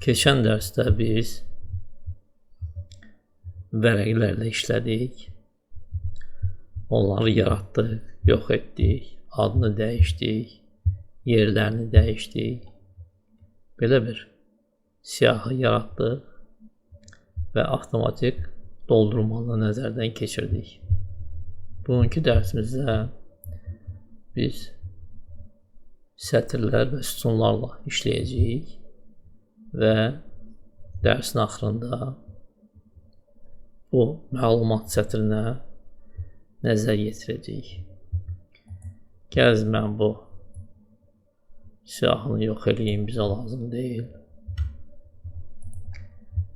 Keçən dərsdə biz vərəqlərlə işlədik. Onları yaratdıq, yox etdik, adını dəyişdik, yerlərini dəyişdik. Belə bir siyahı yaratdıq və avtomatik doldurmanı nəzərdən keçirdik. Bugünkü dərsimizdə biz sətirlər və sütunlarla işləyəcəyik və dərsin axırında bu məlumat sətrinə nəzər yetirəcəyik. Gəl mən bu siyahını yox eləyim, bizə lazım deyil.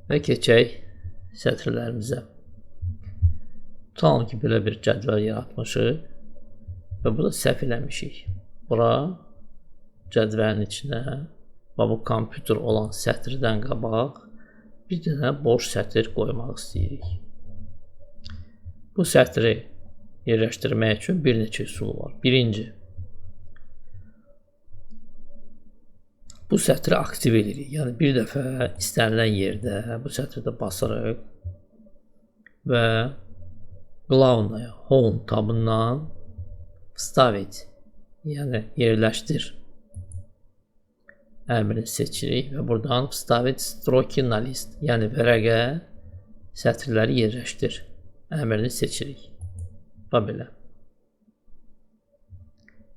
Və keçək sətirlərimizə. Tutalım ki, belə bir cədvəl yaratmışıq və burada səhv eləmişik. Bura cədvəlin içinə və bu kompüter olan sətirdən qabaq bir dənə boş sətir qoymaq istəyirik. Bu sətri yerləşdirmək üçün bir neçə üsul var. Birinci, bu sətri aktiv edirik. Yəni bir dəfə istənilən yerdə bu sətirdə basırıq və qlavnaya, home tabından вставить, yəni yerləşdir əmrini seçirik və buradan вставить строки на лист, yəni vərəqə sətirləri yerləşdir əmrini seçirik. Və belə.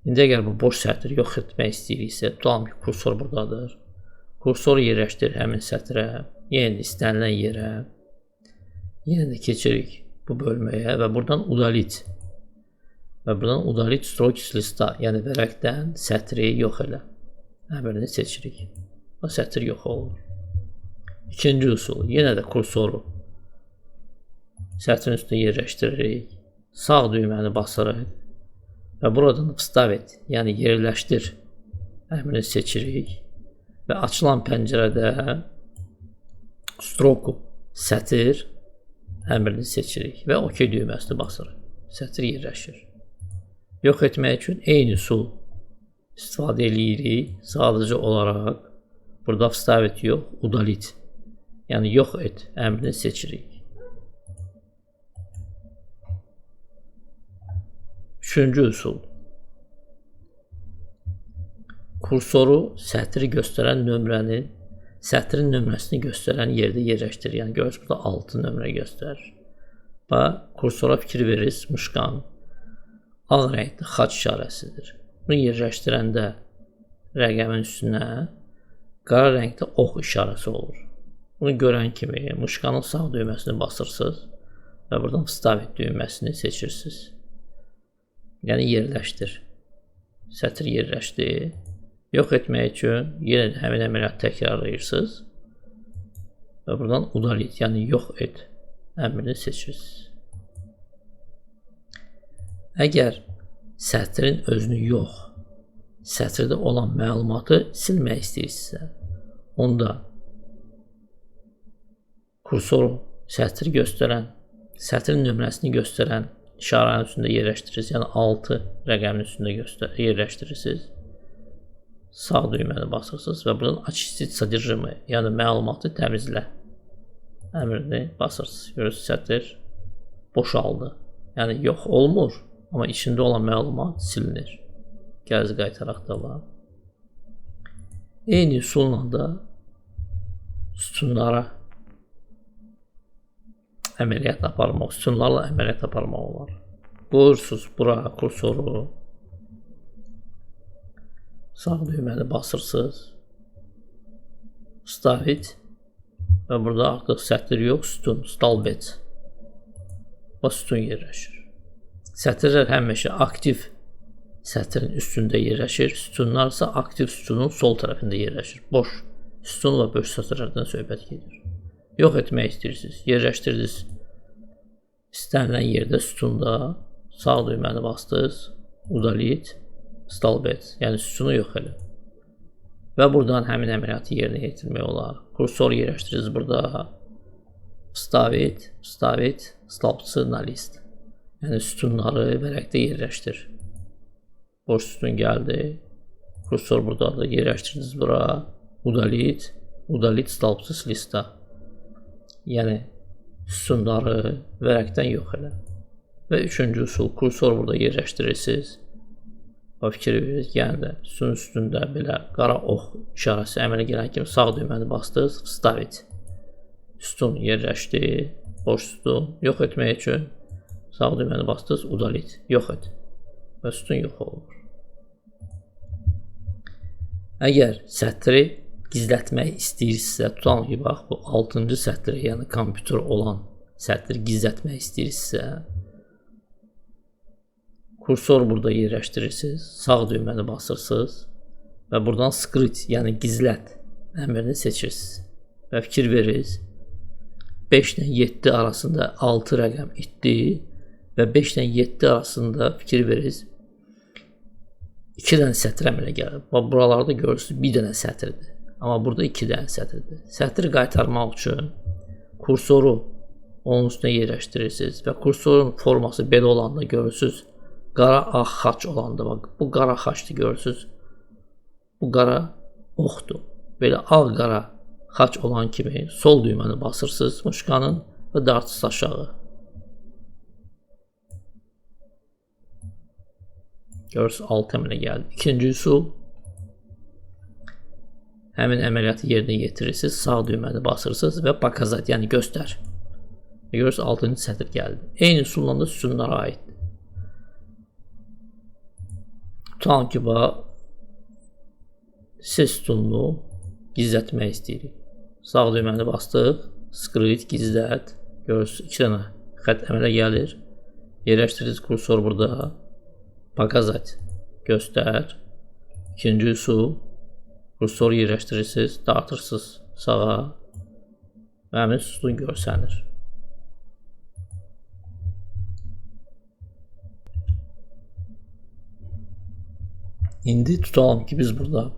İndi əgər bu boş sətri yox etmək istəyiriksə, tutalım ki, kursor buradadır. Kursoru yerləşdir həmin sətrə, yenə istənilən yerə, yenə də keçirik bu bölməyə və buradan удалить. Və buradan удалить строки с листа, yəni vərəqdən sətri yox elə əmrini seçirik. Və sətr yox olur. İkinci üsul, yenə də kursoru sətrin üstünə yerləşdiririk. Sağ düyməni basırıq və buradan вставить, yəni yerləşdir əmrini seçirik və açılan pəncərədə stroku sətir əmrini seçirik və OK düyməsini basırıq. Sətr yerləşir. Yox etmək üçün eyni üsul istifadə edirik. Sadəcə olaraq burada вставить yox, удалить, yəni yox et əmrini seçirik. Üçüncü üsul, kursoru sətri göstərən nömrənin, sətrin nömrəsini göstərən yerdə yerləşdirir. Yəni görürsünüz, burada 6 nömrə göstərir. Və kursora fikir verirsiniz, muşqanın ağ rəngli xaç işarəsidir. Bunu yerləşdirəndə rəqəmin üstünə qara rəngdə ox işarəsi olur. Bunu görən kimi muşqanın sağ düyməsini basırsınız və buradan вставить düyməsini seçirsiniz. Yəni yerləşdir. Sətr yerləşdi. Yox etmək üçün yenə də həmin əməliyyatı təkrarlayırsınız və buradan удалить, yəni yox et əmrini seçirsiniz. Əgər sətrin özünü yox, sətrdə olan məlumatı silmək istəyirsinizsə, onda kursoru sətri göstərən, sətrin nömrəsini göstərən işarənin üstündə yerləşdirirsiniz, yəni 6 rəqəmin üstündə yerləşdirirsiniz. Sağ düyməni basırsınız və buradan очистить содержимое, yəni məlumatı təmizlə əmrini basırsınız. Görürsünüz, sətr boşaldı. Yəni yox olmur, amma içində olan məlumat silinir. Gəl qaytaraq da var. Eyni üsulla da sütunlara əməliyyat aparmaq, sütunlarla əməliyyat aparmaq olar. Qoyursunuz bura kursoru, sağ düyməni basırsınız, вставить və burada artıq sətr yox, sütun, столбец və sütun yerləşir. Sətirlər həmişə aktiv sətrin üstündə yerləşir, sütunlar isə aktiv sütunun sol tərəfində yerləşir. Boş sütun və boş sətirlərdən söhbət gedir. Yox etmək istəyirsiniz, yerləşdirdiniz istənilən yerdə sütunda, sağ düyməni bastınız, удалить, столбец, yəni sütunu yox elə. Və buradan həmin əməliyyatı yerinə yetirmək olar. Kursoru yerləşdirirsiniz burada, вставить, столбцы на лист. Yəni sütunları vərəqdə yerləşdir. Boş sütun gəldi. Kursor buradadır. Yerləşdirdiniz bura. Удалить. Udalit stolpsuz lista. Yəni sütunları vərəqdən yox elə. Və üçüncü üsul, kursor burada yerləşdirirsiniz. Və fikir verirsiniz, yəni də sütunun üstündə belə qara ox işarəsi əmələ gələn kimi sağ düyməni bastınız, stavit. Sütun yerləşdi, boş sütun yox etmək üçün sağ düyməni bastınız, udalit, yox et. Və sütun yox olur. Əgər sətri gizlətmək istəyirsə, tutalım ki, bax, bu 6-cı sətri, yəni kompüter olan sətri gizlətmək istəyirsə, kursor burada yerləşdirirsiniz, sağ düyməni basırsınız və buradan script, yəni gizlət əmrini seçirsiniz və fikir verirsiniz. 5 ilə 7 arasında 6 rəqəm itdi və 5 ilə 7 arasında fikir verirsiniz. 2 dənə sətr əmələ gəlir. Buralarda görürsünüz, bir dənə sətirdir. Amma burada 2 dənə sətirdir. Sətri qaytarmaq üçün kursoru onun üstünə yerləşdirirsiniz və kursorun forması belə olanda görürsünüz, qara ağ xaç olanda, bax, bu qara xaçdır görürsünüz. Bu qara oxdur. Belə ağ-qara xaç olan kimi sol düyməni basırsınız muşqanın və dartsız aşağı. Görürsünüz, 6 əmələ gəldi. İkinci üsul, həmin əməliyyatı yerinə yetirirsiniz, sağ düyməni basırsınız və pakazat, yəni göstər. Görürsünüz, 6-cı sətr gəldi. Eyni üsulla da sütunlara aiddir. Tutalım ki, ses sütununu gizlətmək istəyirik. Sağ düyməni bastıq, script, gizlət. Görürsünüz, 2 dənə xətt əmələ gəlir. Yerləşdirirsiniz kursor burada. Pakazat, göstər. İkinci üsul, kursoru yerləşdirirsiniz, dartırsınız sağa və həmin sütun görsənir. İndi tutalım ki, biz burada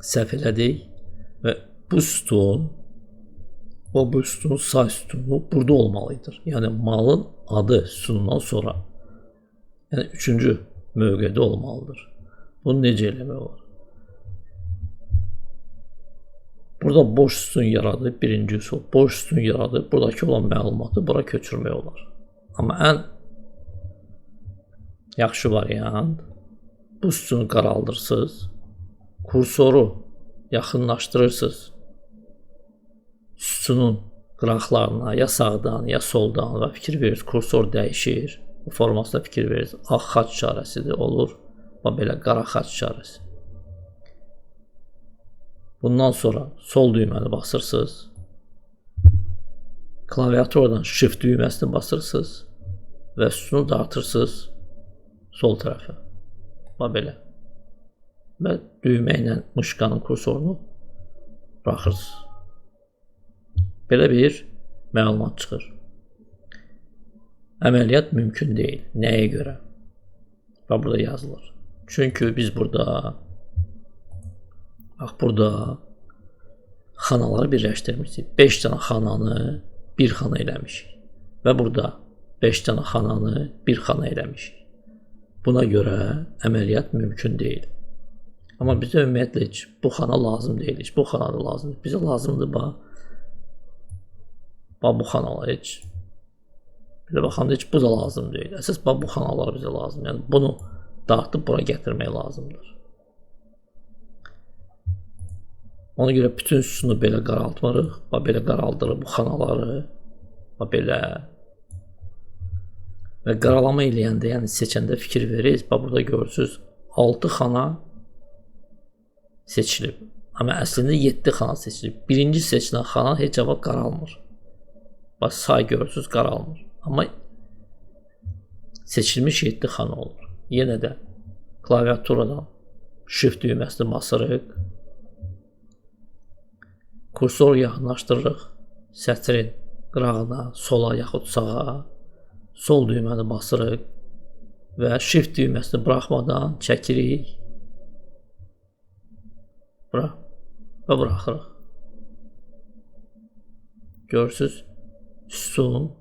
səhv elədik və bu sütun və bu sütunun say sütunu burada olmalıdır. Yəni malın adı sütunundan sonra, yəni 3-cü mövqedə olmalıdır. Bunu necə eləmək olar? Burada boş sütun yaradıb, birinci üsul. Boş sütun yaradıb, buradakı olan məlumatı bura köçürmək olar. Amma ən yaxşı variant, bu sütunu qaraldırsınız, kursoru yaxınlaşdırırsınız sütunun qıraqlarına, ya sağdan, ya soldan və fikir verirsiniz, kursor dəyişir. Bu formasına fikir verirsiniz. Ağ xaç işarəsidir, olur. Və belə qara xaç işarəsi. Bundan sonra sol düyməni basırsınız. Klaviaturadan shift düyməsini basırsınız və sütunu dartırsınız sol tərəfə. Və belə. Və düymə ilə muşqanın kursorunu buraxırsınız. Belə bir məlumat çıxır. Əməliyyat mümkün deyil. Nəyə görə? Və burada yazılır. Çünki biz burada xanaları birləşdirmişik. 5 dənə xananı bir xana eləmişik. Və burada 5 dənə xananı bir xana eləmişik. Buna görə əməliyyat mümkün deyil. Amma bizə ümumiyyətlə heç bu xana lazım deyil. Heç bu xana da lazımdır. Bizə lazımdır bu xanalar heç. Belə baxanda heç bu da lazım deyil. Əsas bu xanalar bizə lazım. Yəni bunu dartıb bura gətirmək lazımdır. Ona görə bütün sütunu belə qaraltmırıq. Belə qaraldırıq bu xanaları. Belə. Və qaralama eləyəndə, yəni seçəndə fikir verirsiniz. Burada görürsünüz 6 xana seçilib. Amma əslində 7 xana seçilib. Birinci seçilən xana heç vaxt qaralmır. Say görürsünüz, qaralmır. Amma seçilmiş 7 xana olur. Yenə də klaviaturadan shift düyməsini basırıq. Kursoru yaxınlaşdırırıq. Sətrin qırağına, sola yaxud sağa. Sol düyməni basırıq və shift düyməsini buraxmadan çəkirik. Və buraxırıq. Görürsünüz, sütun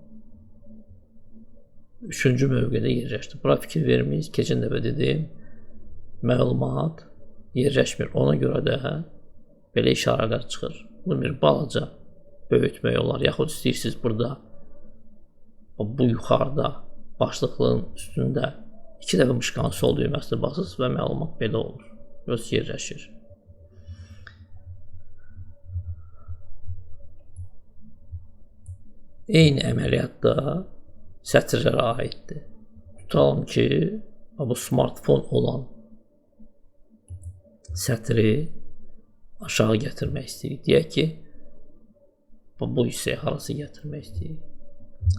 3-cü mövqedə yerləşdi. Bura fikir verməyiz. Keçən dəfə dedim, məlumat yerləşmir. Ona görə də belə işarələr çıxır. Bunu bir balaca böyütmək olar. Yaxud istəyirsiniz burada bu yuxarıda başlıqlığın üstündə 2 dəfə mışqanın sol düyməsini basırsınız və məlumat belə olur. Öz yerləşir. Eyni əməliyyatda sətirlərə aiddir. Tutalım ki, bu smartfon olan sətri aşağı gətirmək istəyirik. Deyək ki, bu hissəyə harası gətirmək istəyirik.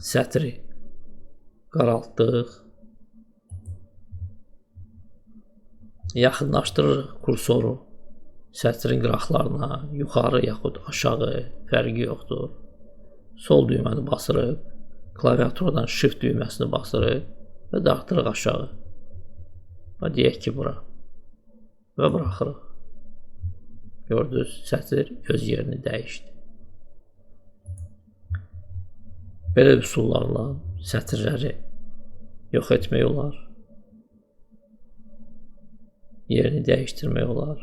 Sətri qaraltdıq. Yaxınlaşdırırıq kursoru sətrin qıraqlarına, yuxarı yaxud aşağı, fərqi yoxdur. Sol düyməni basırıq, klaviaturadan shift düyməsini basırıq və dartırıq aşağı. Və deyək ki, bura və buraxırıq. Gördünüz, sətr öz yerini dəyişdi. Belə üsullarla sətirləri yox etmək olar, yerini dəyişdirmək olar,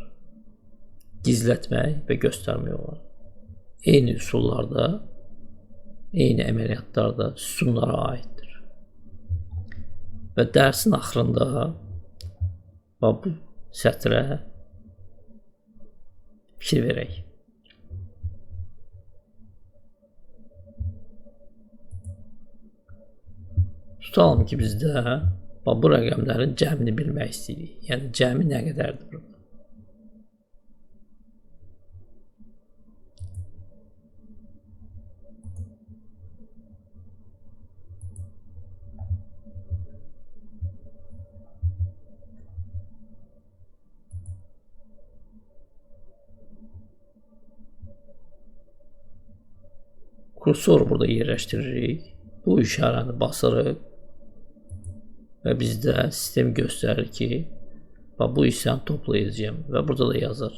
gizlətmək və göstərmək olar. Eyni üsullarda, eyni əməliyyatlarda sütunlara aiddir. Və dərsin axırında bu sətrə fikir verək. Tutalım ki, bizdə bu rəqəmlərin cəmini bilmək istəyirik. Yəni, cəmi nə qədərdir burada? Kursoru burada yerləşdiririk. Bu işarəni basırıq. Və bizdə sistem göstərir ki, bu hissəni toplayacağım və burada da yazır.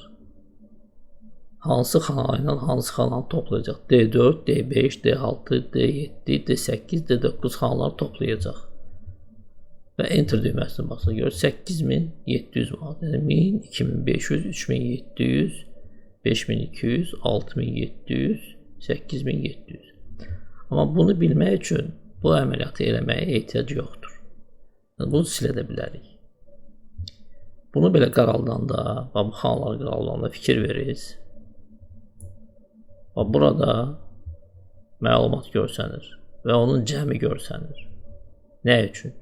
Hansı xana ilə hansı xananı toplayacaq? D4, D5, D6, D7, D8, D9 xanaları toplayacaq. Və enter düyməsini basır. Görür, 8700 manat. Yəni 1000, 2500, 3700, 5200, 6700, 8700. Amma bunu bilmək üçün bu əməliyyatı eləməyə ehtiyac yoxdur. Bunu silə də bilərik. Bunu belə qaraldanda, bu xanaları qaraldanda fikir veririz. Burada məlumat görsənir və onun cəmi görsənir. Nə üçün?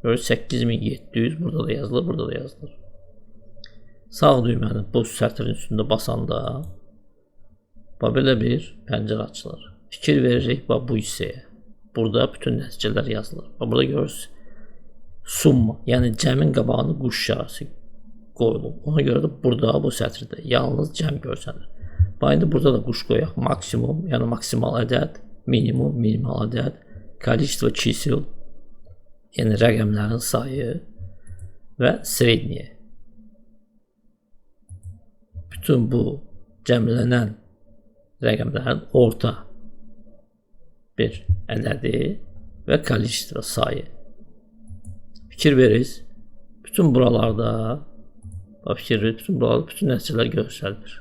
Görür, 8700 burada da yazılır, burada da yazılır. Sağ düyməni bu sətrin üstündə basanda belə bir pəncərə açılır. Fikir veririk bu hissəyə. Burada bütün nəticələr yazılır. Burada görürsünüz. Summa, yəni cəmin qabağını quş işarəsi qoyulub. Ona görə də burada bu sətirdə yalnız cəm görsənir. İndi burada da quş qoyaq. Maksimum, yəni maksimal ədəd, minimum, minimal ədəd, kolичество чисел, yəni rəqəmlərin sayı və sredniye. Bütün bu cəmlənən rəqəmlərin orta bir ədədi və kolичество sayı. Fikir veririz. Bütün buralarda bütün nəticələr göstərilir.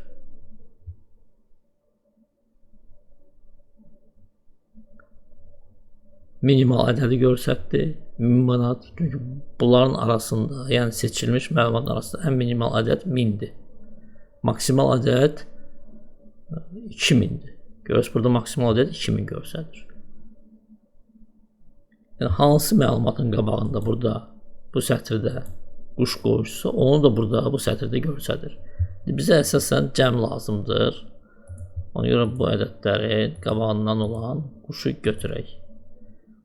Minimal ədədi göstərdi. 1000 manat. Çünki bunların arasında, yəni seçilmiş məlumatın arasında ən minimal ədəd 1000'dir. Maksimal ədəd 2000'dir. Görürsünüz, burada maksimal ədəd 2000 göstərir. Yəni, hansı məlumatın qabağında burada bu sətirdə quş qoyursa, onu da burada bu sətirdə göstərir. Bizə əsasən cəm lazımdır. Ona görə bu ədədlərin qabağından olan quşu götürək.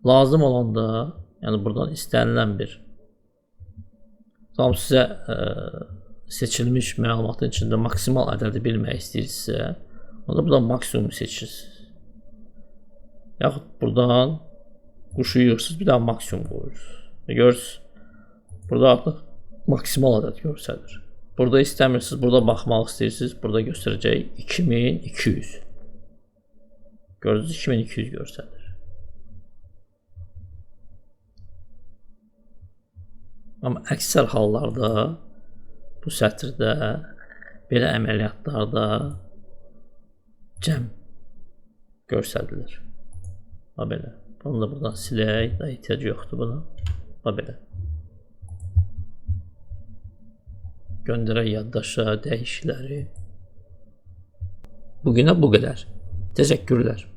Lazım olanda, yəni buradan istənilən bir sizə seçilmiş məlumatın içində maksimal ədədi bilmək istəyirsə, onda buradan maksimum seçirsiniz. Yaxud buradan quşu yığırsınız, bir daha maksimum qoyursunuz. Görürsünüz, burada artıq maksimal ədəd göstərir. Burada istəmirsiniz, burada baxmaq istəyirsiniz, burada göstərəcək 2200. Görürsünüz, 2200 göstərir. Amma əksər hallarda bu sətirdə, belə əməliyyatlarda cəm göstərilir. Ha belə. Bunu da buradan silək. Daha ehtiyac yoxdur buna. Ha belə. Göndərək yaddaşa dəyişikləri. Bugünə bu qədər. Təşəkkürlər.